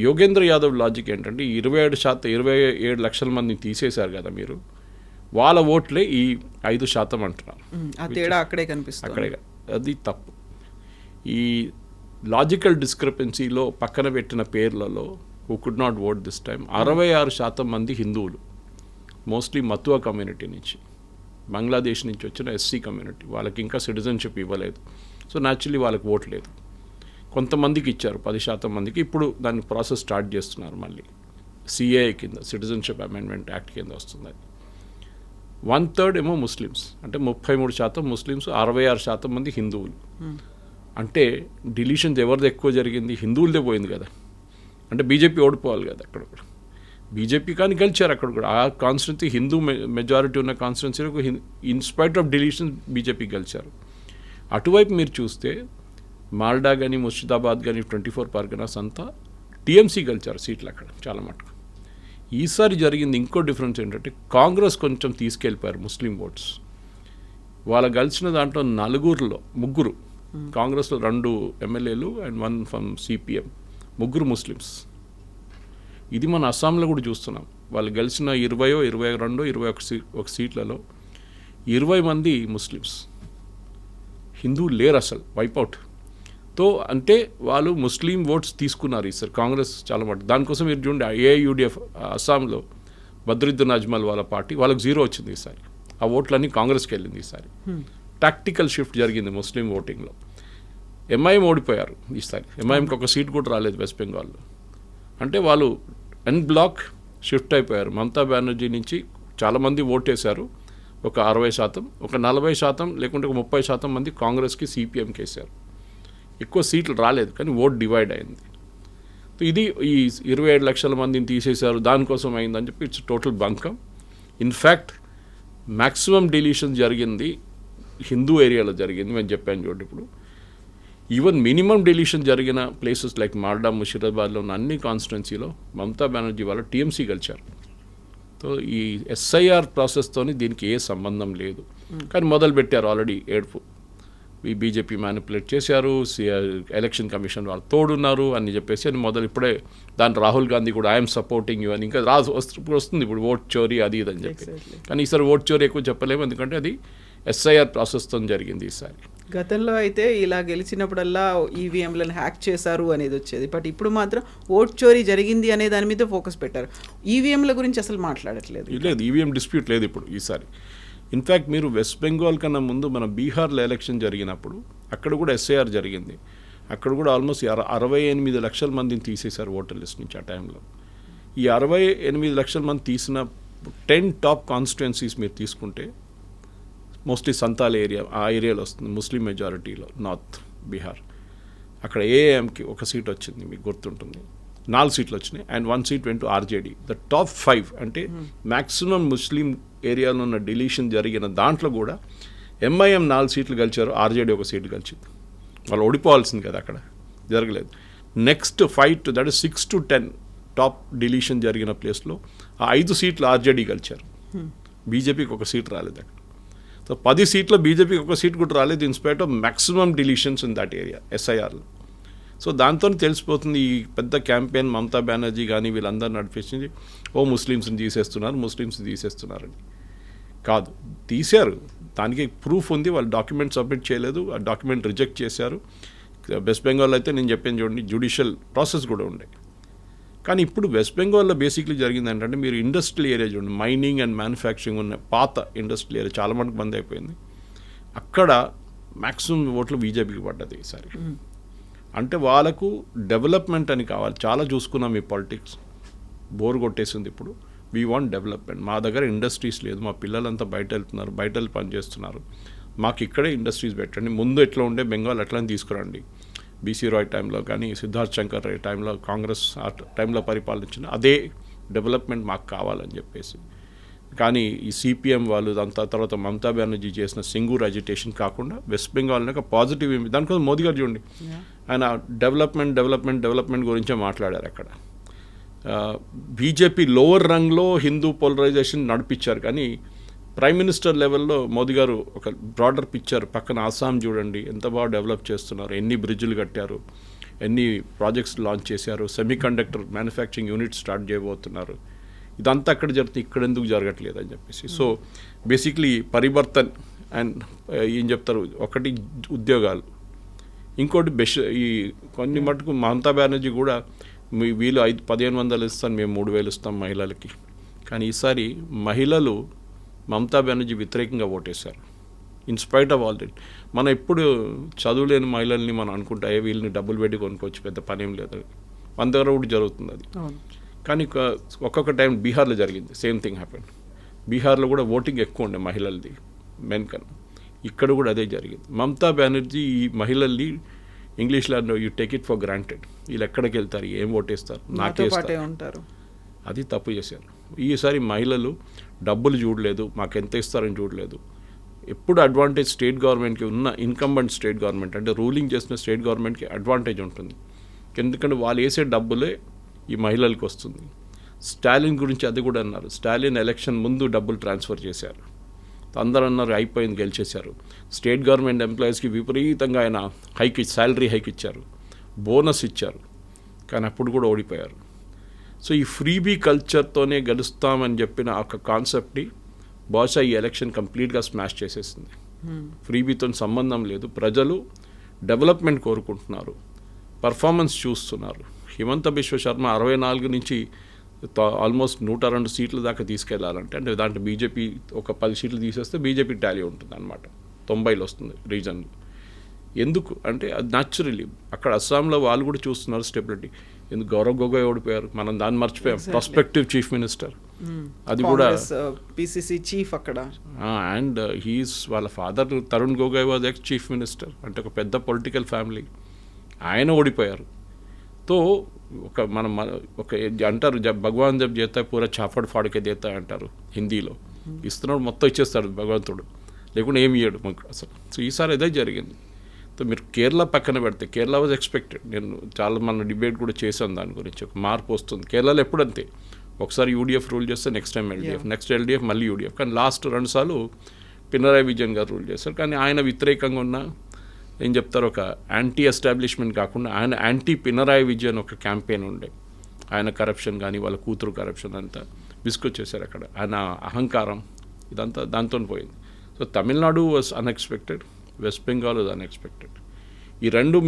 యోగేంద్ర యాదవ్ లాజిక్ ఏంటంటే 27 లక్షల మందిని తీసేశారు కదా మీరు, వాళ్ళ ఓట్లే ఈ 5% అంటున్నారు. అక్కడే కనిపిస్తుంది. అక్కడే, అది తప్పు. ఈ లాజికల్ డిస్క్రిపెన్సీలో పక్కన పెట్టిన పేర్లలో who could not vote this time 66% మంది హిందువులు, మోస్ట్లీ మతువా కమ్యూనిటీ నుంచి, బంగ్లాదేశ్ నుంచి వచ్చిన ఎస్సీ కమ్యూనిటీ. వాళ్ళకి ఇంకా సిటిజన్షిప్ ఇవ్వలేదు, సో న్యాచురలీ వాళ్ళకి ఓట్ లేదు. కొంతమందికి ఇచ్చారు, 10% మందికి. ఇప్పుడు దాని ప్రాసెస్ స్టార్ట్ చేస్తున్నారు మళ్ళీ, సిఏఏ కింద, సిటిజన్షిప్ అమెండ్మెంట్ యాక్ట్ కింద వస్తుంది. 1/3 ఏమో ముస్లిమ్స్, అంటే 33% ముస్లిమ్స్, 66% మంది హిందువులు. అంటే డిలీషన్స్ ఎవరిది ఎక్కువ జరిగింది? హిందువులదే పోయింది కదా. అంటే బీజేపీ ఓడిపోవాలి కదా అక్కడ కూడా. బీజేపీ కానీ గెలిచారు అక్కడ కూడా. ఆ కాన్స్టిట్యున్సీ హిందూ మెజారిటీ ఉన్న కాన్స్టిట్యున్సీలకు ఇన్స్పైట్ ఆఫ్ డిలీషన్ బీజేపీ గెలిచారు. అటువైపు మీరు చూస్తే మాల్డా కానీ, ముర్షిదాబాద్ కానీ, 24 పర్గనాస్ అంతా టీఎంసీ గెలిచారు సీట్లు అక్కడ చాలా మటుకు. ఈసారి జరిగింది ఇంకో డిఫరెన్స్ ఏంటంటే కాంగ్రెస్ కొంచెం తీసుకెళ్ళిపోయారు ముస్లిం ఓట్స్. వాళ్ళు గెలిచిన దాంట్లో 3 కాంగ్రెస్లో 2 ఎమ్మెల్యేలు అండ్ 1 ఫ్రమ్ సిపిఎం, 3 ముస్లిమ్స్. ఇది మన అస్సాంలో కూడా చూస్తున్నాం. వాళ్ళు గెలిచిన 20, 22, 21 సీట్లలో 20 మంది ముస్లిమ్స్, హిందువులు లేరు అసలు, వైపౌట్. తో అంటే వాళ్ళు ముస్లిం ఓట్స్ తీసుకున్నారు ఈసారి కాంగ్రెస్ చాలా మటు. దానికోసం మీరు చూడండి, ఏఐయుడిఎఫ్ అస్సాంలో బద్రుద్దీన్ అజ్మల్ వాళ్ళ పార్టీ, వాళ్ళకి 0 వచ్చింది ఈసారి. ఆ ఓట్లన్నీ కాంగ్రెస్కి వెళ్ళింది ఈసారి. టాక్టికల్ షిఫ్ట్ జరిగింది ముస్లిం ఓటింగ్లో. ఎంఐఎం ఓడిపోయారు ఈసారి. ఎంఐఎంకి ఒక సీట్ కూడా రాలేదు వెస్ట్ బెంగాల్లో. అంటే వాళ్ళు ఎన్ బ్లాక్ షిఫ్ట్ అయిపోయారు. మమతా బెనర్జీ నుంచి చాలామంది ఓటేశారు, ఒక 60%, ఒక 40% లేకుంటే ఒక 30% మంది కాంగ్రెస్కి, సిపిఎంకి వేశారు. ఎక్కువ సీట్లు రాలేదు, కానీ ఓట్ డివైడ్ అయింది. ఇది ఈ 27 లక్షల మందిని తీసేశారు, దానికోసం అయిందని చెప్పి it's total bunkum. In fact maximum deletion జరిగింది హిందూ ఏరియాలో జరిగింది. మేము చెప్పాను చూడండి. ఇప్పుడు ఈవెన్ మినిమం డిలీషన్ జరిగిన ప్లేసెస్ లైక్ మాల్డా ముషీరాబాద్లో ఉన్న అన్ని కాన్స్టిట్యున్సీలో మమతా బెనర్జీ వాళ్ళు టీఎంసీ గెలిచారు. సో ఈ ఎస్ఐఆర్ ప్రాసెస్తోని దీనికి ఏ సంబంధం లేదు. కానీ మొదలు పెట్టారు ఆల్రెడీ ఏడుపు. ఈ బీజేపీ మ్యానిపులేట్ చేశారు, ఎలక్షన్ కమిషన్ వాళ్ళు తోడున్నారు అని చెప్పేసి అని మొదలు ఇప్పుడే దాంట్లో రాహుల్ గాంధీ కూడా ఐఎమ్ సపోర్టింగ్ యూ అని ఇంకా వస్తుంది ఇప్పుడు ఓట్ చోరీ అది ఇది అని చెప్పి. కానీ ఈసారి ఓట్ చోరీ ఎక్కువ చెప్పలేము, ఎందుకంటే అది ఎస్ఐఆర్ ప్రాసెస్తో జరిగింది ఈసారి. గతంలో అయితే ఇలా గెలిచినప్పుడల్లా ఈవీఎంలను హ్యాక్ చేశారు అనేది వచ్చేది, బట్ ఇప్పుడు మాత్రం ఓట్ చోరీ జరిగింది అనే దాని మీద ఫోకస్ పెట్టారు. ఈవీఎంల గురించి అసలు మాట్లాడట్లేదు. లేదు, ఈవీఎం డిస్ప్యూట్ లేదు ఇప్పుడు ఈసారి. ఇన్ఫ్యాక్ట్ మీరు వెస్ట్ బెంగాల్ కన్నా ముందు మన బీహార్లో ఎలక్షన్ జరిగినప్పుడు అక్కడ కూడా ఎస్ఐఆర్ జరిగింది. అక్కడ కూడా ఆల్మోస్ట్ 68 లక్షల మందిని తీసేశారు ఓటర్ లిస్ట్ నుంచి ఆ టైంలో. ఈ 68 లక్షల మంది తీసిన 10 టాప్ కాన్స్టిట్యుయెన్సీస్ మీరు తీసుకుంటే మోస్ట్లీ సంతాల్ ఏరియా, ఆ ఏరియాలో వస్తుంది, ముస్లిం మెజారిటీలో నార్త్ బీహార్. అక్కడ ఏఎంకి ఒక సీట్ వచ్చింది, మీకు గుర్తుంటుంది, 4 సీట్లు వచ్చినాయి and 1 seat went to RJD. The top 5 అంటే మ్యాక్సిమం ముస్లిం ఏరియాలో ఉన్న డిలీషన్ జరిగిన దాంట్లో కూడా ఎంఐఎం 4 సీట్లు గెలిచారు, ఆర్జేడీ 1 సీటు గెలిచింది. వాళ్ళు ఓడిపోవాల్సింది కదా, అక్కడ జరగలేదు. Next fight that is 6 to 10 top deletion జరిగిన ప్లేస్లో ఆ 5 సీట్లు ఆర్జేడీ గెలిచారు. బీజేపీకి 1 సీట్ రాలేదు అక్కడ. సో 10 సీట్లో బీజేపీకి 1 సీట్ కూడా రాలేదు, in spite of maximum deletions in that area ఎస్ఐఆర్లో. సో దాంతో తెలిసిపోతుంది ఈ పెద్ద క్యాంపెయిన్ మమతా బెనర్జీ కానీ వీళ్ళందరూ నడిపించింది ముస్లిమ్స్ని తీసేస్తున్నారని. కాదు, తీశారు, దానికి ప్రూఫ్ ఉంది, వాళ్ళు డాక్యుమెంట్ సబ్మిట్ చేయలేదు, ఆ డాక్యుమెంట్ రిజెక్ట్ చేశారు. వెస్ట్ బెంగాల్లో అయితే నేను చెప్పాను చూడండి, జ్యుడిషియల్ ప్రాసెస్ కూడా ఉండే. కానీ ఇప్పుడు వెస్ట్ బెంగాల్లో బేసిక్లీ జరిగింది ఏంటంటే, మీరు ఇండస్ట్రియల్ ఏరియా చూడండి, మైనింగ్ అండ్ మ్యానుఫ్యాక్చరింగ్ ఉన్న పాత ఇండస్ట్రియల్ ఏరియా చాలా మటుకు బంద్ అయిపోయింది. అక్కడ మ్యాక్సిమం ఓట్లు బీజేపీకి పడ్డది ఈసారి. అంటే వాళ్ళకు డెవలప్మెంట్ అని కావాలి. చాలా చూసుకున్నాం ఈ పాలిటిక్స్, బోర్ కొట్టేసింది. ఇప్పుడు వీ వాంట్ డెవలప్మెంట్. మా దగ్గర ఇండస్ట్రీస్ లేదు, మా పిల్లలంతా బయట వెళ్తున్నారు, బయట పని చేస్తున్నారు, మాకు ఇక్కడే ఇండస్ట్రీస్ పెట్టండి. ముందు ఎట్లా ఉండే బెంగాల్ అట్లని తీసుకురండి. బీసీ రాయ్ టైంలో కానీ సిద్ధార్థ్ శంకర్ రాయ్ టైంలో, కాంగ్రెస్ ఆ టైంలో పరిపాలించిన అదే డెవలప్మెంట్ మాకు కావాలని చెప్పేసి. కానీ ఈ సిపిఎం వాళ్ళు దాని తర్వాత మమతా బెనర్జీ చేసిన సింగూర్ అజిటేషన్ కాకుండా వెస్ట్ బెంగాల్ని ఒక పాజిటివ్ దానికోసం మోదీ గారు చూడండి, ఆయన డెవలప్మెంట్ గురించే మాట్లాడారు అక్కడ. బీజేపీ లోవర్ రంగ్లో హిందూ పోలరైజేషన్ నడిపించారు, కానీ ప్రైమ్ మినిస్టర్ లెవెల్లో మోదీ గారు ఒక బ్రాడర్ పిక్చర్, పక్కన ఆసాం చూడండి ఎంత బాగా డెవలప్ చేస్తున్నారు, ఎన్ని బ్రిడ్జ్లు కట్టారు, ఎన్ని ప్రాజెక్ట్స్ లాంచ్ చేశారు, semi conductor manufacturing unit start చేయబోతున్నారు. ఇదంతా అక్కడ జరుగుతుంది, ఇక్కడ ఎందుకు జరగట్లేదు అని చెప్పేసి. సో బేసిక్లీ పరివర్తన్ అండ్ ఏం చెప్తారు, ఒకటి ఉద్యోగాలు, ఇంకోటి ఈ కొన్ని మటుకు మమతా బెనర్జీ కూడా వీళ్ళు 1500 ఇస్తాను, మేము 3000 ఇస్తాం మహిళలకి. కానీ ఈసారి మహిళలు మమతా బెనర్జీ వ్యతిరేకంగా ఓటేశారు ఇన్స్పైట్ ఆఫ్ ఆల్ దట్. మనం ఎప్పుడు చదువులేని మహిళల్ని మనం అనుకుంటే వీళ్ళని డబ్బులు పెట్టి కొనుక్కోవచ్చు, పెద్ద పనేం లేదు, మన దగ్గర కూడా జరుగుతుంది అది. కానీ ఒక్కొక్క టైం బీహార్లో జరిగింది, సేమ్ థింగ్ హ్యాపెన్. బీహార్లో కూడా ఓటింగ్ ఎక్కువ ఉండే మహిళలది మెన్ కన్నా, ఇక్కడ కూడా అదే జరిగింది. మమతా బెనర్జీ ఈ మహిళల్ని ఇంగ్లీష్లో you take it for granted, వీళ్ళు ఎక్కడికి వెళ్తారు, ఏం ఓటేస్తారు, నాకే ఉంటారు, అది తప్పు చేశారు. ఈసారి మహిళలు డబ్బులు చూడలేదు, మాకు ఎంత ఇస్తారని చూడలేదు. ఎప్పుడు అడ్వాంటేజ్ స్టేట్ గవర్నమెంట్కి ఉన్న ఇన్కంబెంట్ స్టేట్ గవర్నమెంట్ అంటే రూలింగ్ చేసిన స్టేట్ గవర్నమెంట్కి అడ్వాంటేజ్ ఉంటుంది, ఎందుకంటే వాళ్ళు వేసే డబ్బులే ఈ మహిళలకు వస్తుంది. స్టాలిన్ గురించి అది కూడా అన్నారు, స్టాలిన్ ఎలక్షన్ ముందు డబ్బులు ట్రాన్స్ఫర్ చేశారు, అందరూ అన్నారు అయిపోయింది గెలిచేశారు. స్టేట్ గవర్నమెంట్ ఎంప్లాయీస్కి విపరీతంగా ఆయన శాలరీ హైక్ ఇచ్చారు, బోనస్ ఇచ్చారు, కానీ అప్పుడు కూడా ఓడిపోయారు. సో ఈ ఫ్రీబీ కల్చర్తోనే గెలుస్తామని చెప్పిన ఒక కాన్సెప్ట్ని బహుశా ఈ ఎలక్షన్ కంప్లీట్గా స్మాష్ చేసేసింది. ఫ్రీబీతో సంబంధం లేదు, ప్రజలు డెవలప్మెంట్ కోరుకుంటున్నారు, పర్ఫార్మెన్స్ చూస్తున్నారు. హిమంత బిశ్వ శర్మ 64 నుంచి ఆల్మోస్ట్ 102 సీట్ల దాకా తీసుకెళ్లాలంటే, అంటే దాంట్లో బీజేపీ ఒక 10 సీట్లు తీసేస్తే బీజేపీ టాలీ ఉంటుంది అనమాట, 90 వస్తుంది రీజన్లో. ఎందుకు అంటే అది న్యాచురలీ అక్కడ అస్సాంలో వాళ్ళు కూడా చూస్తున్నారు స్టెబిలిటీ. ఎందుకు గౌరవ్ గొగోయ్ ఓడిపోయారు, మనం దాన్ని మర్చిపోయాం, ప్రాస్పెక్టివ్ చీఫ్ మినిస్టర్, అది కూడా పిసిసి చీఫ్ అక్కడ. అండ్ హీస్ వాళ్ళ father Tarun Gogoi was ex chief minister, అంటే ఒక పెద్ద పొలిటికల్ ఫ్యామిలీ, ఆయన ఓడిపోయారు. తో ఒక అంటారు భగవాన్ జబ్ చేస్తా పూరా చాఫడ్ ఫాడుకే దేతా అంటారు హిందీలో, ఇస్తున్నాడు మొత్తం ఇచ్చేస్తాడు భగవంతుడు, లేకుండా ఏమి ఇయ్యాడు మాకు అసలు. సో ఈసారి అదే జరిగింది. సో మీరు కేరళ పక్కన పెడితే కేరళ వాజ్ ఎక్స్పెక్టెడ్. నేను చాలా మన డిబేట్ కూడా చేశాను దాని గురించి. ఒక మార్పు వస్తుంది కేరళలో ఎప్పుడంతే, ఒకసారి యూడిఎఫ్ రూల్ చేస్తే next time LDF, next LDF మళ్ళీ యూడిఎఫ్. కానీ లాస్ట్ 2 సార్లు పినరాయి విజయన్ గారు రూల్ చేశారు. కానీ ఆయన వ్యతిరేకంగా ఉన్న ఏం చెప్తారు, ఒక యాంటీ ఎస్టాబ్లిష్మెంట్ కాకుండా ఆయన యాంటీ పినరాయి విజయన్ ఒక క్యాంపెయిన్ ఉండే. ఆయన కరప్షన్ కానీ వాళ్ళ కూతురు కరప్షన్ అంతా విసుకొచ్చేసారు అక్కడ. ఆయన అహంకారం ఇదంతా దాంతో పోయింది. So Tamil Nadu was unexpected, west Bengal was unexpected. ఈ 2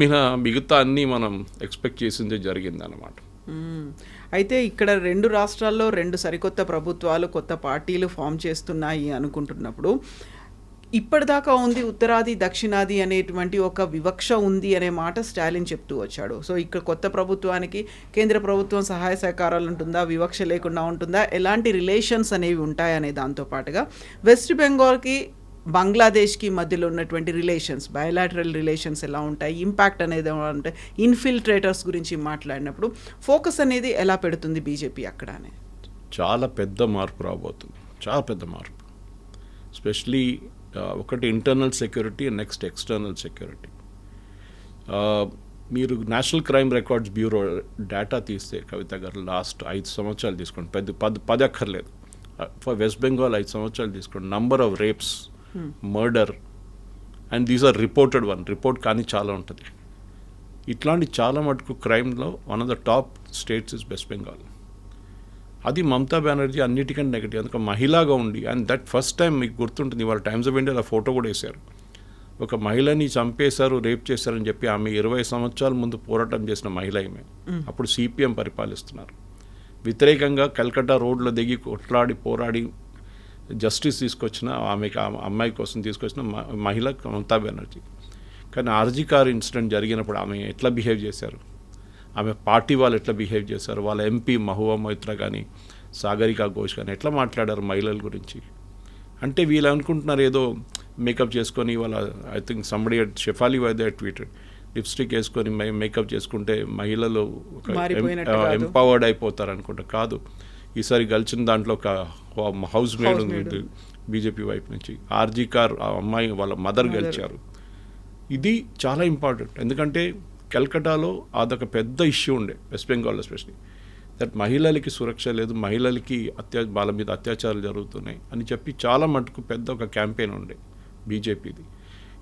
మిగతా అన్నీ మనం ఎక్స్పెక్ట్ చేసిందే జరిగింది అన్నమాట. అయితే ఇక్కడ 2 రాష్ట్రాల్లో 2 సరికొత్త ప్రభుత్వాలు, కొత్త పార్టీలు ఫామ్ చేస్తున్నాయి అనుకుంటున్నప్పుడు, ఇప్పటిదాకా ఉంది ఉత్తరాది దక్షిణాది అనేటువంటి ఒక వివక్ష ఉంది అనే మాట స్టాలిన్ చెప్తూ వచ్చాడు. సో ఇక్కడ కొత్త ప్రభుత్వానికి కేంద్ర ప్రభుత్వం సహాయ సహకారాలు ఉంటుందా, వివక్ష లేకుండా ఉంటుందా, ఎలాంటి రిలేషన్స్ అనేవి ఉంటాయనే దాంతోపాటుగా వెస్ట్ బెంగాల్కి బంగ్లాదేశ్కి మధ్యలో ఉన్నటువంటి రిలేషన్స్, బయలాటరల్ రిలేషన్స్ ఎలా ఉంటాయి, ఇంపాక్ట్ అనేది ఎలా ఉంటాయి, ఇన్ఫిల్ట్రేటర్స్ గురించి మాట్లాడినప్పుడు ఫోకస్ అనేది ఎలా పెడుతుంది బీజేపీ అక్కడ అనేది? చాలా పెద్ద మార్పు రాబోతుంది, చాలా పెద్ద మార్పు. ఎస్పెషలీ ఒకటి internal security, next external security. మీరు national crime records bureau data తీస్తే కవిత గారు లాస్ట్ 5 సంవత్సరాలు తీసుకోండి, 10 అక్కర్లేదు, ఫర్ వెస్ట్ బెంగాల్ 5 సంవత్సరాలు తీసుకోండి, number of rapes, murder, and these are reported report కానీ చాలా ఉంటుంది. ఇట్లాంటి చాలా మటుకు క్రైమ్లో one of the top states is west Bengal. అది మమతా బెనర్జీ అన్నిటికంటే నెగటివ్, అందుకే మహిళగా ఉండి, అండ్ దట్ ఫస్ట్ టైం మీకు గుర్తుంటుంది, వాళ్ళ టైమ్స్ ఆఫ్ ఇండియాలో ఫోటో కూడా వేశారు. ఒక మహిళని చంపేశారు, రేప్ చేశారని చెప్పి ఆమె 20 సంవత్సరాల ముందు పోరాటం చేసిన మహిళ ఈమె. అప్పుడు సిపిఎం పరిపాలిస్తున్నారు. వ్యతిరేకంగా కల్కట్టా రోడ్లో దిగి కొట్లాడి పోరాడి జస్టిస్ తీసుకొచ్చిన ఆమెకి, అమ్మాయి కోసం తీసుకొచ్చిన మహిళ మమతా బెనర్జీ. కానీ ఆర్జీకార్ ఇన్సిడెంట్ జరిగినప్పుడు ఆమె ఎట్లా బిహేవ్ చేశారు, ఆమె పార్టీ వాళ్ళు ఎట్లా బిహేవ్ చేశారు, వాళ్ళ ఎంపీ మహువా మొయిత్రా కానీ సాగరికా ఘోష్ కానీ ఎట్లా మాట్లాడారు మహిళల గురించి. అంటే వీళ్ళు అనుకుంటున్నారు ఏదో మేకప్ చేసుకొని, వాళ్ళ ఐ థింక్ సంబడి షెఫాలి వైద్య ట్వీటెడ్, లిప్స్టిక్ వేసుకొని మేకప్ చేసుకుంటే మహిళలు ఒక ఎంపవర్డ్ అయిపోతారు అనుకుంటా. కాదు, ఈసారి గెలిచిన దాంట్లో ఒక హౌస్ మేడ్ ఉంది బీజేపీ వైపు నుంచి, ఆర్జీకార్ ఆ అమ్మాయి వాళ్ళ మదర్ గెలిచారు. ఇది చాలా ఇంపార్టెంట్, ఎందుకంటే కల్కటాలో అదొక పెద్ద ఇష్యూ ఉండే, వెస్ట్ బెంగాల్లో ఎస్పెషలీ, దట్ మహిళలకి సురక్ష లేదు, మహిళలకి వాళ్ళ మీద అత్యాచారాలు జరుగుతున్నాయి అని చెప్పి చాలా మటుకు పెద్ద ఒక క్యాంపెయిన్ ఉండే బీజేపీది.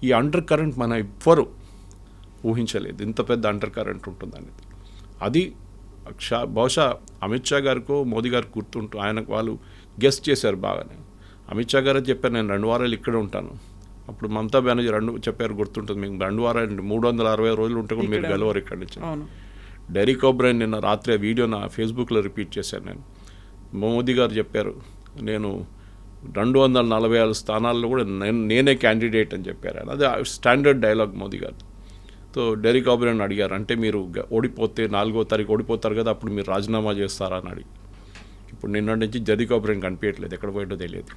ఈ అండర్ కరెంట్ మనం ఎవ్వరు ఊహించలేదు, ఇంత పెద్ద అండర్ కరెంట్ ఉంటుందనేది. అది బహుశా అమిత్ షా గారికో మోదీ గారికి గుర్తుంటూ ఆయనకు వాళ్ళు గెస్ట్ చేశారు బాగానే. అమిత్ షా గారు చెప్పారు నేను 2 వారాలు ఇక్కడ ఉంటాను, అప్పుడు మమతా బెనర్జీ చెప్పారు గుర్తుంటుంది మీకు, 2 వారాలు 360 రోజులు ఉంటే కూడా మీరు గెలవరు ఇక్కడి నుంచి. డెరిక్ ఓబ్రైన్ నిన్న రాత్రి ఆ వీడియో నా ఫేస్బుక్లో రిపీట్ చేశాను నేను. మోదీ గారు చెప్పారు నేను 246 స్థానాల్లో కూడా నేనే క్యాండిడేట్ అని చెప్పారు. అది స్టాండర్డ్ డైలాగ్ మోదీ గారు. సో డెరిక్ ఓబ్రైన్ అడిగారు, అంటే మీరు ఓడిపోతే 4వ తారీఖు ఓడిపోతారు కదా, అప్పుడు మీరు రాజీనామా చేస్తారా అని అడిగి. ఇప్పుడు నిన్న నుంచి డెరిక్ ఓబ్రైన్ కనిపించట్లేదు, ఎక్కడ పోయిందో తెలియదు.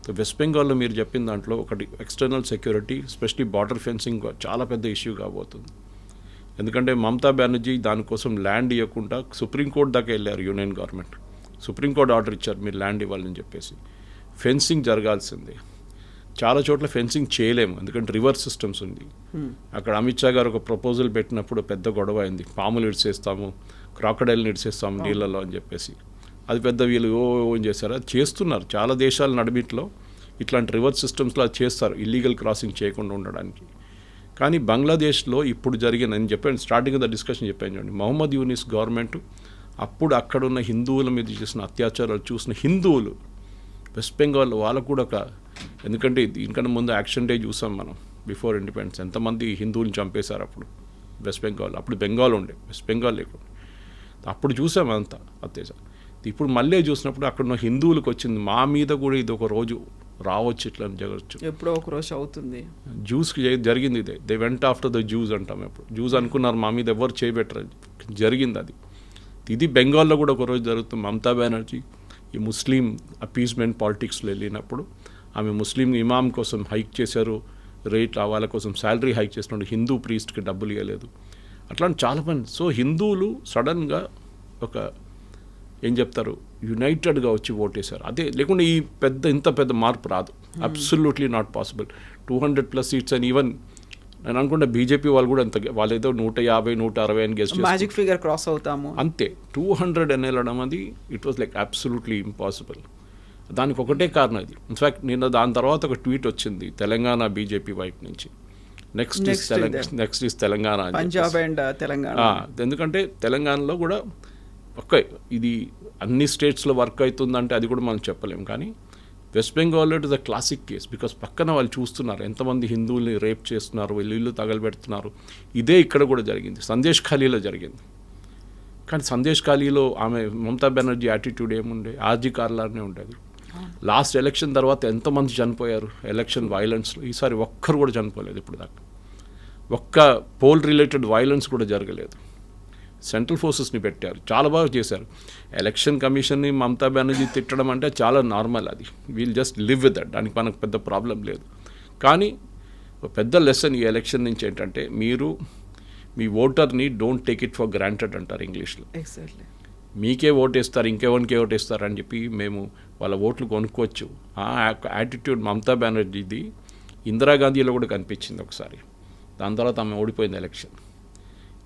సో వెస్ట్ బెంగాల్లో మీరు చెప్పిన దాంట్లో ఒకటి external security, especially border fencing చాలా పెద్ద ఇష్యూ కాబోతుంది. ఎందుకంటే మమతా బెనర్జీ దానికోసం ల్యాండ్ ఇవ్వకుండా సుప్రీంకోర్టు దాకా వెళ్ళారు యూనియన్ గవర్నమెంట్. సుప్రీంకోర్టు ఆర్డర్ ఇచ్చారు మీరు ల్యాండ్ ఇవ్వాలని చెప్పేసి. ఫెన్సింగ్ జరగాల్సిందే, చాలా చోట్ల ఫెన్సింగ్ చేయలేము ఎందుకంటే రివర్స్ సిస్టమ్స్ ఉంది. అక్కడ అమిత్ షా గారు ఒక ప్రపోజల్ పెట్టినప్పుడు పెద్ద గొడవ అయింది, పాములు ఇడిసేస్తాము, క్రాకడైల్ని ఇడిసేస్తాము నీళ్ళలో అని చెప్పేసి. అది పెద్ద వీళ్ళు ఏం చేశారు, అది చేస్తున్నారు చాలా దేశాల నడిమిట్లో ఇట్లాంటి రివర్స్ సిస్టమ్స్లో అది చేస్తారు ఇల్లీగల్ క్రాసింగ్ చేయకుండా ఉండడానికి. కానీ బంగ్లాదేశ్లో ఇప్పుడు జరిగిన, నేను చెప్పాను స్టార్టింగ్ ద డిస్కషన్ చెప్పాను చూడండి, మొహమ్మద్ యూనిస్ గవర్నమెంట్ అప్పుడు అక్కడున్న హిందువుల మీద చేసిన అత్యాచారాలు చూసిన హిందువులు వెస్ట్ బెంగాల్ వాళ్ళకు కూడా ఒక, ఎందుకంటే దీనికన్నా ముందు యాక్షన్ డే చూసాం మనం బిఫోర్ ఇండిపెండెన్స్, ఎంతమంది హిందువులను చంపేశారు అప్పుడు వెస్ట్ బెంగాల్. అప్పుడు బెంగాల్ ఉండే, వెస్ట్ బెంగాల్ లేకుండా అప్పుడు చూసాం అంతా అత్యాచారం. ఇప్పుడు మళ్ళీ చూసినప్పుడు అక్కడ ఉన్న హిందువులకు వచ్చింది, మా మీద కూడా ఇది ఒక రోజు రావచ్చు, ఇట్లా జరగచ్చు, ఎప్పుడో ఒక రోజు అవుతుంది. జ్యూస్కి జరిగింది ఇదే, దే వెంట ఆఫ్టర్ ద జ్యూస్ అంటాం. ఎప్పుడు జ్యూస్ అనుకున్నారు మా మీద ఎవరు చేయబెట్టరు, జరిగింది అది. ఇది బెంగాల్లో కూడా ఒక రోజు జరుగుతుంది. మమతా బెనర్జీ ఈ ముస్లిం అపీస్మెంట్ పాలిటిక్స్లో వెళ్ళినప్పుడు ఆమె ముస్లిం ఇమాం కోసం హైక్ చేశారు రేట్, వాళ్ళ కోసం శాలరీ హైక్ చేసినప్పుడు హిందూ ప్రీస్ట్కి డబ్బులు ఇవ్వలేదు, అట్లాంటి చాలా మంది. సో హిందువులు సడన్గా ఒక ఏం చెప్తారు యునైటెడ్గా వచ్చి ఓటేశారు. అదే లేకుండా ఈ ఇంత పెద్ద మార్పు రాదు, absolutely not possible. 200+ seats and even నేను అనుకుంటే బీజేపీ వాళ్ళు కూడా అంత, వాళ్ళు ఏదో 150, 160 అని గెస్ట్ మ్యాజిక్ ఫిగర్ క్రాస్ అవుతాము అంతే. 200 అని వెళ్ళడం అది it was like absolutely impossible. దానికి ఒకటే కారణం ఇది. ఇన్ఫ్యాక్ట్ నిన్న దాని తర్వాత ఒక ట్వీట్ వచ్చింది తెలంగాణ బీజేపీ వైపు నుంచి, నెక్స్ట్ ఈస్ తెలంగాణ అని పంజాబ్ అండ్ తెలంగాణ. ఎందుకంటే తెలంగాణలో కూడా ఇది అన్ని స్టేట్స్లో వర్క్ అవుతుందంటే అది కూడా మనం చెప్పలేం. కానీ వెస్ట్ బెంగాల్లో it is a classic case, because పక్కన వాళ్ళు చూస్తున్నారు ఎంతమంది హిందువుల్ని రేప్ చేస్తున్నారు, ఇల్లు తగలబెడుతున్నారు. ఇదే ఇక్కడ కూడా జరిగింది, సందేశ్ ఖాళీలో జరిగింది. కానీ సందేశ్ ఖాళీలో ఆమె మమతా బెనర్జీ యాటిట్యూడ్ ఏముండే, ఆర్జీ కార్లానే ఉండేది. లాస్ట్ ఎలక్షన్ తర్వాత ఎంతమంది చనిపోయారు ఎలక్షన్ వైలెన్స్లో, ఈసారి ఒక్కరు కూడా చనిపోలేదు ఇప్పుడు దాకా. ఒక్క పోల్ రిలేటెడ్ వైలెన్స్ కూడా జరగలేదు. సెంట్రల్ ఫోర్సెస్ని పెట్టారు, చాలా బాగా చేశారు. ఎలక్షన్ కమిషన్ని మమతా బెనర్జీ తిట్టడం అంటే చాలా నార్మల్, అది wheel just live with that, దానికి మనకు పెద్ద ప్రాబ్లం లేదు. కానీ ఒక పెద్ద లెసన్ ఈ ఎలక్షన్ నుంచి ఏంటంటే, మీరు మీ ఓటర్ని don't take it for granted అంటారు ఇంగ్లీష్లో. ఎగ్జాక్ట్లీ. మీకే ఓటేస్తారు, ఇంకెవరికే ఓటేస్తారు అని చెప్పి మేము వాళ్ళ ఓట్లు కొనుక్కోవచ్చు. ఆ యాటిట్యూడ్ మమతా బెనర్జీది ఇందిరాగాంధీలో కూడా కనిపించింది ఒకసారి. దాని తర్వాత ఆమె ఓడిపోయింది election.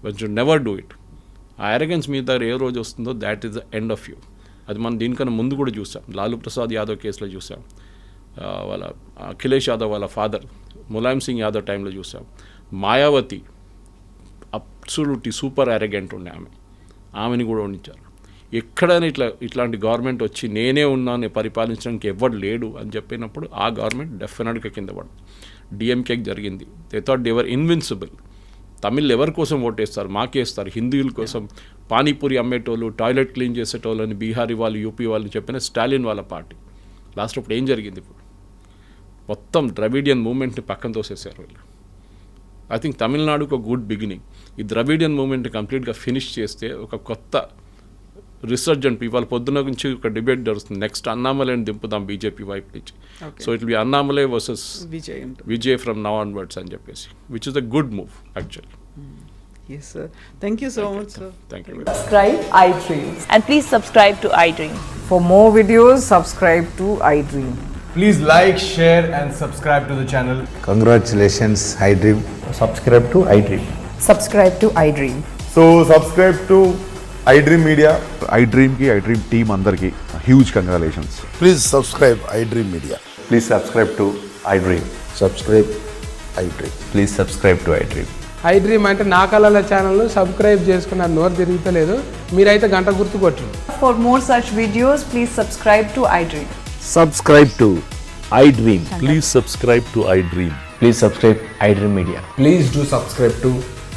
But you never do it. ఆ అరగెన్స్ మీ దగ్గర ఏ రోజు వస్తుందో that is the end of you. అది మనం దీనికన్నా ముందు కూడా చూసాం, లాలూ ప్రసాద్ యాదవ్ కేసులో చూసాం, వాళ్ళ అఖిలేష్ యాదవ్ వాళ్ళ ఫాదర్ ములాయం సింగ్ యాదవ్ టైంలో చూసాం. మాయావతి అబ్సల్యూట్లీ సూపర్ అరగెంట్ ఉండే ఆమెని కూడా ఉండించారు. ఎక్కడైనా ఇట్లాంటి గవర్నమెంట్ వచ్చి నేనే ఉన్నాను పరిపాలించడానికి ఎవరు లేడు అని చెప్పినప్పుడు ఆ గవర్నమెంట్ డెఫినెట్గా కింద పడదు. డిఎంకేకి జరిగింది. They thought they were invincible. Tamil ఎవరి కోసం ఓటేస్తారు, మాకేస్తారు. హిందువుల కోసం పానీపూరి అమ్మేటోళ్ళు, టాయిలెట్ క్లీన్ చేసేటోళ్ళు అని బీహారీ వాళ్ళు, యూపీ వాళ్ళు చెప్పిన స్టాలిన్ వాళ్ళ పార్టీ. లాస్ట్ అప్పుడు ఏం జరిగింది? ఇప్పుడు మొత్తం ద్రవిడియన్ మూమెంట్ని పక్కన తోసేసారు వీళ్ళు. ఐ థింక్ తమిళనాడుకు ఒక గుడ్ బిగినింగ్. ఈ ద్రవిడియన్ మూమెంట్ని కంప్లీట్గా ఫినిష్ చేస్తే ఒక కొత్త రిసర్జెంట్, ఇవాళ పొద్దున నుంచి ఒక డిబేట్ జరుగుతుంది, నెక్స్ట్ అన్నామలైని దింపుదాం బీజేపీ వైపు నుంచి. So it be Annamalai versus Vijay from now onwards అని చెప్పేసి, which is a good move actually. Yes, sir. Thank you so much, sir. Thank you. Subscribe iDream. And please subscribe to iDream. For more videos, subscribe to iDream. Please like, share and subscribe to the channel. Congratulations, iDream. Subscribe to iDream. Subscribe to iDream. So subscribe to iDream Media. iDream ki iDream team అందరికి huge congratulations. Please subscribe iDream Media. Please subscribe to iDream. Subscribe iDream. Please subscribe to iDream. iDream అంటే నా కళల ఛానల్ను subscribe చేసుకున్న నోరు తిరుగుతలేదు, మీరైతే గంట గుర్తు కొట్టండి. For more such videos, please subscribe to iDream. Subscribe to iDream. Please subscribe to iDream. Please subscribe iDream Media. Please do subscribe to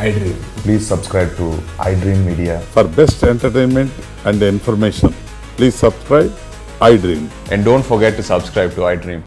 iDream. Please subscribe to iDream Media. For best entertainment and information, please subscribe iDream. And don't forget to subscribe to iDream.